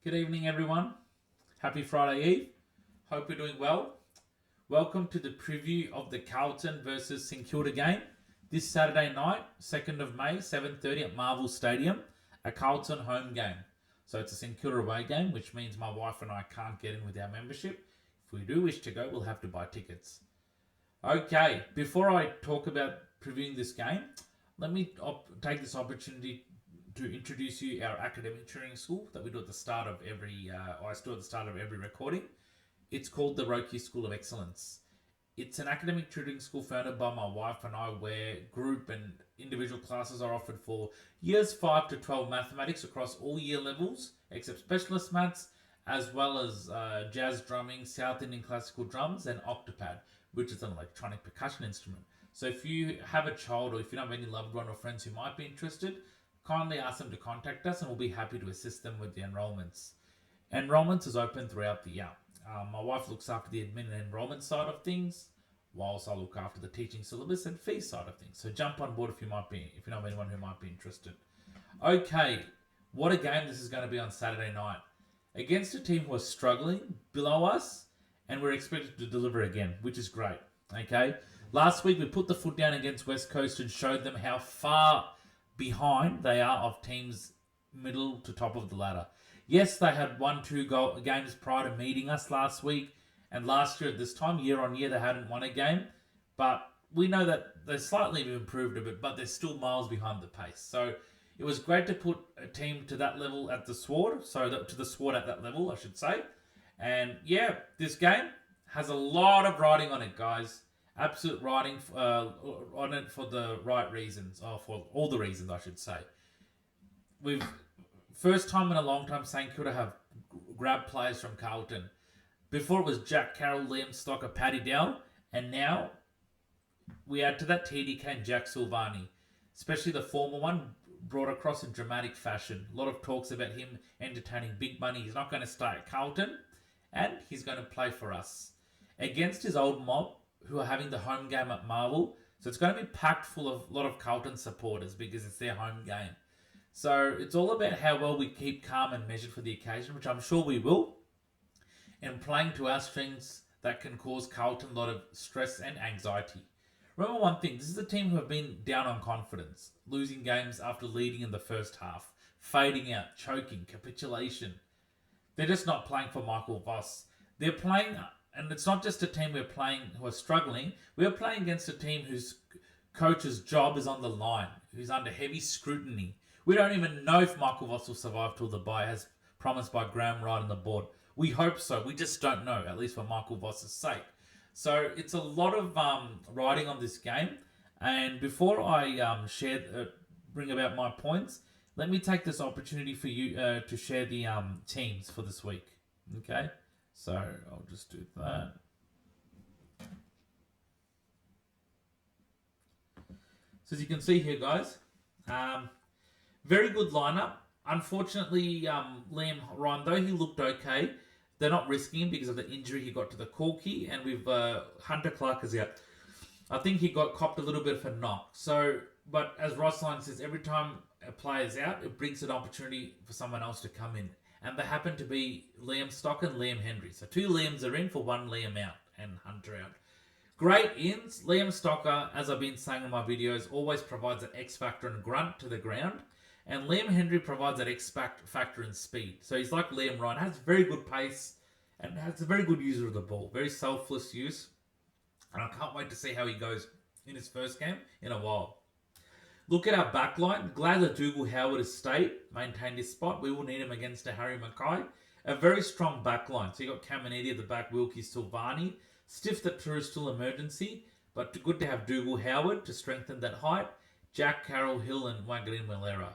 Good evening, everyone. Happy Friday Eve. Hope you're doing well. Welcome to the preview of the Carlton versus St Kilda game this Saturday night, 2nd of May, 7:30 at Marvel Stadium, a Carlton home game. So it's a St Kilda away game, which means my wife and I can't get in with our membership. If we do wish to go, we'll have to buy tickets. Okay, before I talk about previewing this game, let me take this opportunity to introduce you our academic training school that we do at the start of every, I do at the start of every recording. It's called the Roki School of Excellence. It's an academic tutoring school founded by my wife and I, where group and individual classes are offered for years 5 to 12 mathematics across all year levels, except specialist maths, as well as jazz drumming, South Indian classical drums, and octopad, which is an electronic percussion instrument. So if you have a child or if you don't have any loved one or friends who might be interested, kindly ask them to contact us and we'll be happy to assist them with the enrollments. Enrollments is open throughout the year. My wife looks after the admin and enrollment side of things, whilst I look after the teaching syllabus and fee side of things. So jump on board if you know of anyone who might be interested. Okay, what a game this is going to be on Saturday night. Against a team who are struggling below us, and we're expected to deliver again, which is great. Okay, last week we put the foot down against West Coast and showed them how far behind they are of teams middle to top of the ladder. Yes, they had 1-2 games prior to meeting us last week, and last year at this time, year on year, they hadn't won a game. But we know that they slightly improved a bit, but they're still miles behind the pace. So it was great to put a team to that level at the Sword, to the Sword at that level, I should say. And yeah, this game has a lot of riding on it, guys. Absolute riding on it for the right reasons, or for all the reasons, I should say. We've first time in a long time St Kilda have grabbed players from Carlton. Before it was Jack Carroll, Liam Stocker, Paddy Dow, and now we add to that TDK and Jack Silvagni, especially the former one brought across in dramatic fashion. A lot of talks about him entertaining big money. He's not going to stay at Carlton, and he's going to play for us against his old mob, who are having the home game at Marvel. So it's going to be packed full of a lot of Carlton supporters because it's their home game. So it's all about how well we keep calm and measured for the occasion, which I'm sure we will, and playing to our strengths that can cause Carlton a lot of stress and anxiety. Remember one thing, this is a team who have been down on confidence, losing games after leading in the first half, fading out, choking, capitulation. They're just not playing for Michael Voss. They're playing. And it's not just a team we're playing who are struggling. We're playing against a team whose coach's job is on the line, who's under heavy scrutiny. We don't even know if Michael Voss will survive till the bye, as promised by Graham Wright on the board. We hope so. We just don't know, at least for Michael Voss's sake. So it's a lot of riding on this game. And before I bring about my points, let me take this opportunity for you to share the teams for this week. Okay? So I'll just do that. So as you can see here, guys, very good lineup. Unfortunately, Liam Ryan, though he looked okay, they're not risking him because of the injury he got to the corky, and with Hunter Clark is out. I think he got copped a little bit of a knock. So, but as Rossline says, every time a player's out, it brings an opportunity for someone else to come in. And they happen to be Liam Stock and Liam Hendry. So 2 Liams are in for 1 Liam out and Hunter out. Great ins. Liam Stocker, as I've been saying in my videos, always provides an X factor and grunt to the ground. And Liam Hendry provides that X factor and speed. So he's like Liam Ryan, has very good pace and has a very good user of the ball. Very selfless use. And I can't wait to see how he goes in his first game in a while. Look at our backline. Glad that Dougal Howard has stayed, maintained his spot. We will need him against a Harry Mackay. A very strong backline. So you got Caminiti at the back, Wilkie, Silvagni. Stiff that through still emergency, but good to have Dougal Howard to strengthen that height. Jack Carroll, Hill, and Wangarin Malera.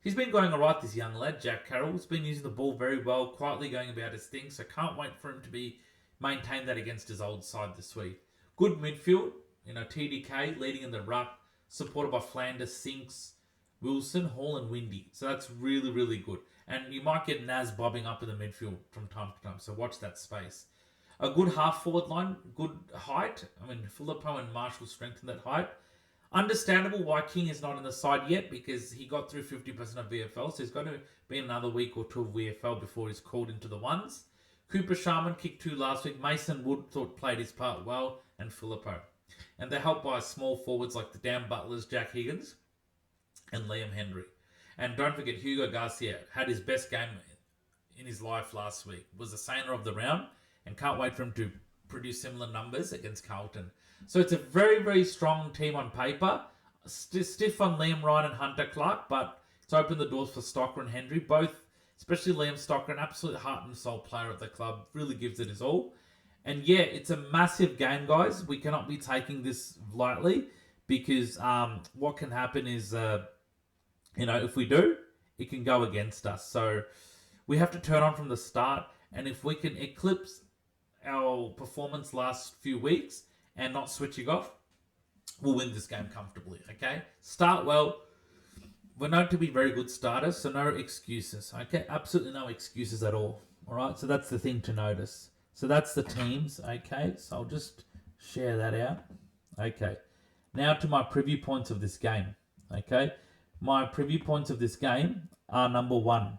He's been going alright, this young lad, Jack Carroll. He's been using the ball very well, quietly going about his thing, so can't wait for him to maintain that against his old side this week. Good midfield, TDK leading in the ruck, supported by Flanders, Sinks, Wilson, Hall, and Windy. So that's really, really good. And you might get Naz bobbing up in the midfield from time to time, so watch that space. A good half-forward line, good height. I mean, Filippo and Marshall strengthen that height. Understandable why King is not in the side yet because he got through 50% of VFL, so he's going to be another week or two of VFL before he's called into the ones. Cooper Sharman kicked 2 last week. Mason Wood played his part well, and Filippo. And they're helped by small forwards like the Dan Butlers, Jack Higgins, and Liam Henry. And don't forget, Hugo Garcia had his best game in his life last week. Was the saner of the round, and can't wait for him to produce similar numbers against Carlton. So it's a very, very strong team on paper. Stiff on Liam Ryan and Hunter Clark, but it's opened the doors for Stocker and Henry. Both, especially Liam Stocker, an absolute heart and soul player at the club, really gives it his all. And yeah, it's a massive game, guys. We cannot be taking this lightly because what can happen is, if we do, it can go against us. So we have to turn on from the start. And if we can eclipse our performance last few weeks and not switching off, we'll win this game comfortably, okay? Start well. We're known to be very good starters, so no excuses, okay? Absolutely no excuses at all right? So that's the thing to notice. So that's the teams, okay? So I'll just share that out. Okay. Now to my preview points of this game, okay? My preview points of this game are number 1.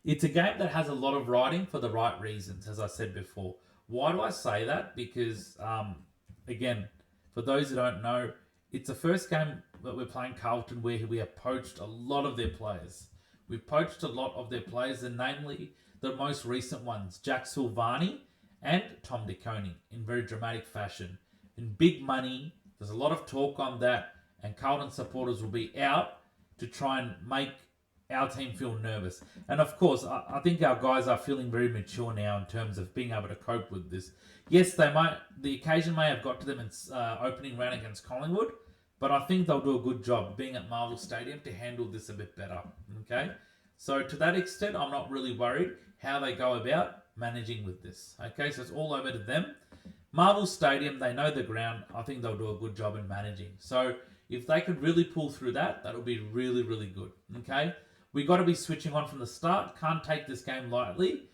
It's a game that has a lot of riding for the right reasons, as I said before. Why do I say that? Because, again, for those who don't know, it's the first game that we're playing Carlton where we have poached a lot of their players. We've poached a lot of their players, and namely the most recent ones, Jack Silvagni and Tom DeConey, in very dramatic fashion. In big money, there's a lot of talk on that, and Carlton supporters will be out to try and make our team feel nervous. And of course, I think our guys are feeling very mature now in terms of being able to cope with this. Yes, the occasion may have got to them in opening round against Collingwood, but I think they'll do a good job being at Marvel Stadium to handle this a bit better. Okay, so to that extent, I'm not really worried how they go about managing with this. Okay, so it's all over to them. Marvel Stadium, they know the ground. I think they'll do a good job in managing. So if they could really pull through that, that'll be really, really good. Okay. We got to be switching on from the start. Can't take this game lightly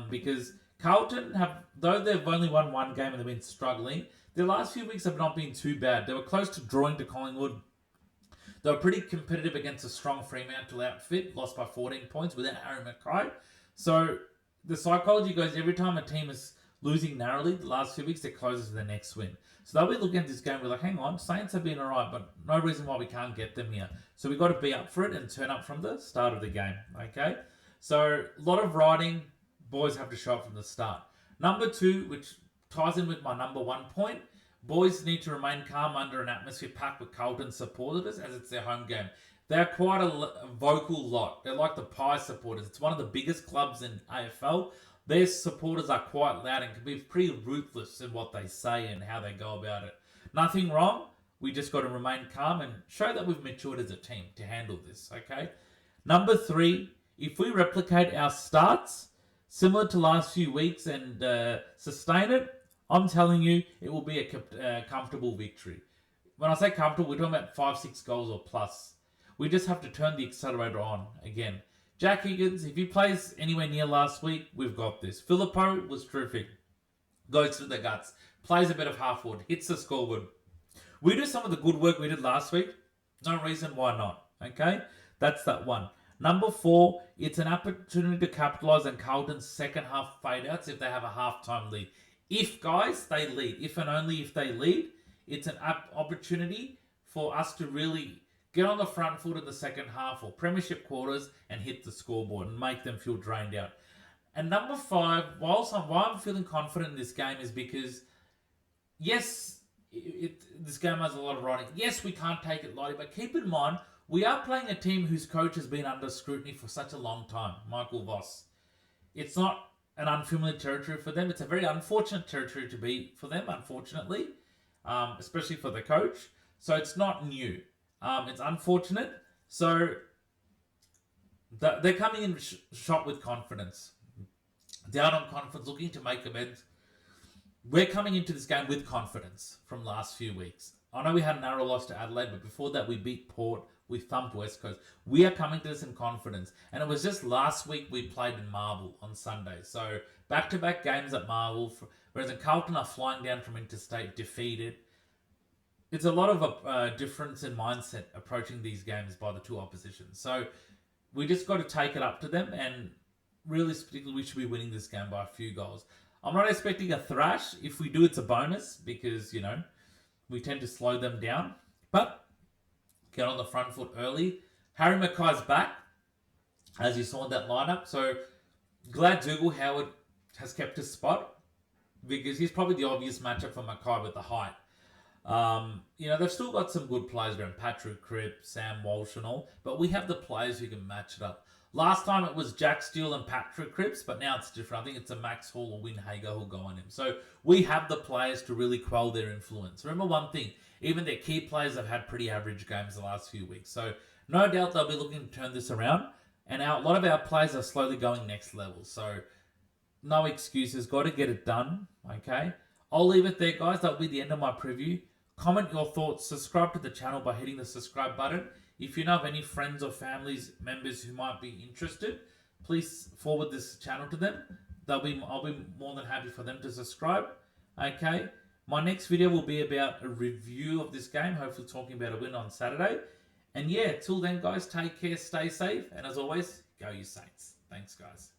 because Carlton though they've only won one game and they've been struggling, their last few weeks have not been too bad. They were close to drawing to Collingwood. They were pretty competitive against a strong Fremantle outfit, lost by 14 points without Harry Mackay. So the psychology goes every time a team is losing narrowly the last few weeks, they're closer to their next win. So they'll be looking at this game and be like, hang on, Saints have been alright, but no reason why we can't get them here. So we've got to be up for it and turn up from the start of the game, okay? So a lot of riding, boys have to show up from the start. Number 2, which ties in with my number 1 point, boys need to remain calm under an atmosphere packed with Carlton supporters as it's their home game. They're quite a vocal lot. They're like the Pie supporters. It's one of the biggest clubs in AFL. Their supporters are quite loud and can be pretty ruthless in what they say and how they go about it. Nothing wrong. We just got to remain calm and show that we've matured as a team to handle this, okay? Number 3, if we replicate our starts similar to last few weeks and sustain it, I'm telling you, it will be a comfortable victory. When I say comfortable, we're talking about 5-6 goals or plus. We just have to turn the accelerator on again. Jack Higgins, if he plays anywhere near last week, we've got this. Filippo was terrific. Goes through the guts. Plays a bit of half forward. Hits the scoreboard. We do some of the good work we did last week. No reason why not. Okay? That's that one. Number 4, it's an opportunity to capitalise on Carlton's second half fade-outs if they have a half-time lead. If, guys, they lead. If and only if they lead, it's an opportunity for us to really get on the front foot in the second half or premiership quarters and hit the scoreboard and make them feel drained out. And number 5, why I'm feeling confident in this game is because, yes, this game has a lot of riding. Yes, we can't take it lightly, but keep in mind, we are playing a team whose coach has been under scrutiny for such a long time, Michael Voss. It's not an unfamiliar territory for them. It's a very unfortunate territory to be for them, unfortunately, especially for the coach. So it's not new. It's unfortunate. So they're coming in shot with confidence. Down on confidence, looking to make amends. We're coming into this game with confidence from last few weeks. I know we had a narrow loss to Adelaide, but before that we beat Port. We thumped West Coast. We are coming to this in confidence. And it was just last week we played in Marvel on Sunday. So back-to-back games at Marvel. Whereas in Carlton are flying down from interstate, defeated. it's a lot of a difference in mindset approaching these games by the two oppositions. So we just got to take it up to them, and realistically, we should be winning this game by a few goals. I'm not expecting a thrash. If we do, it's a bonus because, we tend to slow them down. But get on the front foot early. Harry Mackay's back, as you saw in that lineup. So glad Dougal Howard has kept his spot because he's probably the obvious matchup for Mackay with the height. They've still got some good players around Patrick Cripps, Sam Walsh and all, but we have the players who can match it up. Last time it was Jack Steele and Patrick Cripps, but now it's different. I think it's a Max Hall or Win Hager who'll go on him. So we have the players to really quell their influence. Remember one thing, even their key players have had pretty average games the last few weeks. So no doubt they'll be looking to turn this around. And a lot of our players are slowly going next level. So no excuses. Got to get it done. Okay. I'll leave it there, guys. That'll be the end of my preview. Comment your thoughts. Subscribe to the channel by hitting the subscribe button. If you know of any friends or families members who might be interested, please forward this channel to them. I'll be more than happy for them to subscribe. Okay. My next video will be about a review of this game. Hopefully talking about a win on Saturday. And yeah, till then, guys, take care, stay safe. And as always, go you Saints. Thanks, guys.